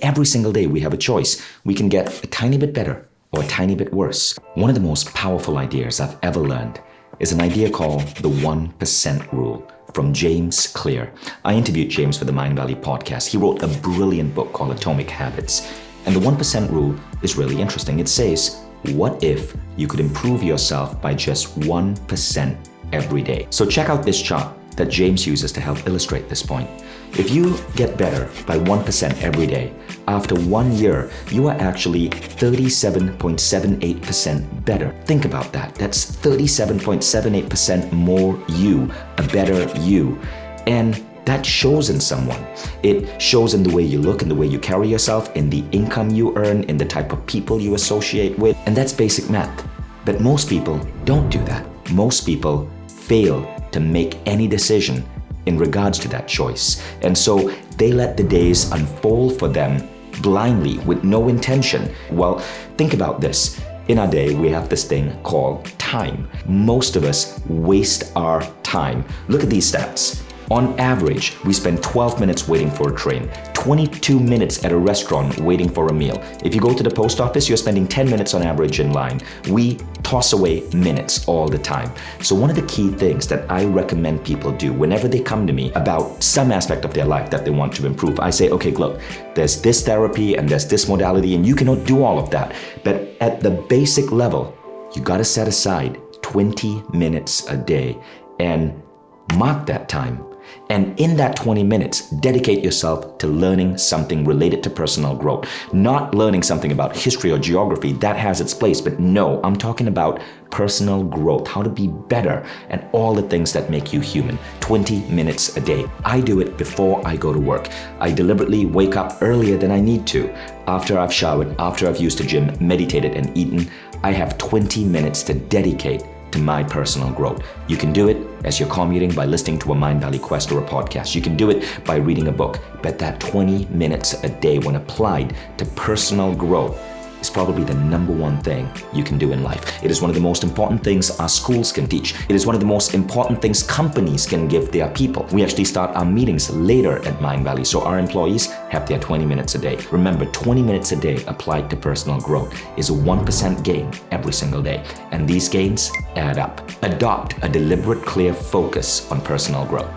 Every single day we have a choice. We can get a tiny bit better or a tiny bit worse. One of the most powerful ideas I've ever learned is an idea called the 1% rule from James Clear. I interviewed James for the Mindvalley podcast. He wrote a brilliant book called Atomic Habits. And the 1% rule is really interesting. It says, what if you could improve yourself by just 1% every day? So check out this chart that James uses to help illustrate this point. If you get better by 1% every day, after 1 year, you are actually 37.78% better. Think about that. That's 37.78% more you, a better you. And that shows in someone. It shows in the way you look, in the way you carry yourself, in the income you earn, in the type of people you associate with. And that's basic math. But most people don't do that. Most people fail to make any decision in regards to that choice. And so they let the days unfold for them blindly with no intention. Well, think about this. In our day, we have this thing called time. Most of us waste our time. Look at these stats. On average, we spend 12 minutes waiting for a train, 22 minutes at a restaurant waiting for a meal. If you go to the post office, you're spending 10 minutes on average in line. We toss away minutes all the time. So one of the key things that I recommend people do whenever they come to me about some aspect of their life that they want to improve, I say, okay, look, there's this therapy and there's this modality and you cannot do all of that. But at the basic level, you got to set aside 20 minutes a day and mark that time. And in that 20 minutes, dedicate yourself to learning something related to personal growth. Not learning something about history or geography, that has its place, but no, I'm talking about personal growth, how to be better, and all the things that make you human. 20 minutes a day. I do it before I go to work. I deliberately wake up earlier than I need to. After I've showered, after I've used the gym, meditated, and eaten, I have 20 minutes to dedicate to my personal growth. You can do it as you're commuting by listening to a Mindvalley Quest or a podcast. You can do it by reading a book. But that 20 minutes a day when applied to personal growth is probably the number one thing you can do in life. It is one of the most important things our schools can teach. It is one of the most important things companies can give their people. We actually start our meetings later at Mindvalley, so our employees have their 20 minutes a day. Remember, 20 minutes a day applied to personal growth is a 1% gain every single day. And these gains add up. Adopt a deliberate, clear focus on personal growth.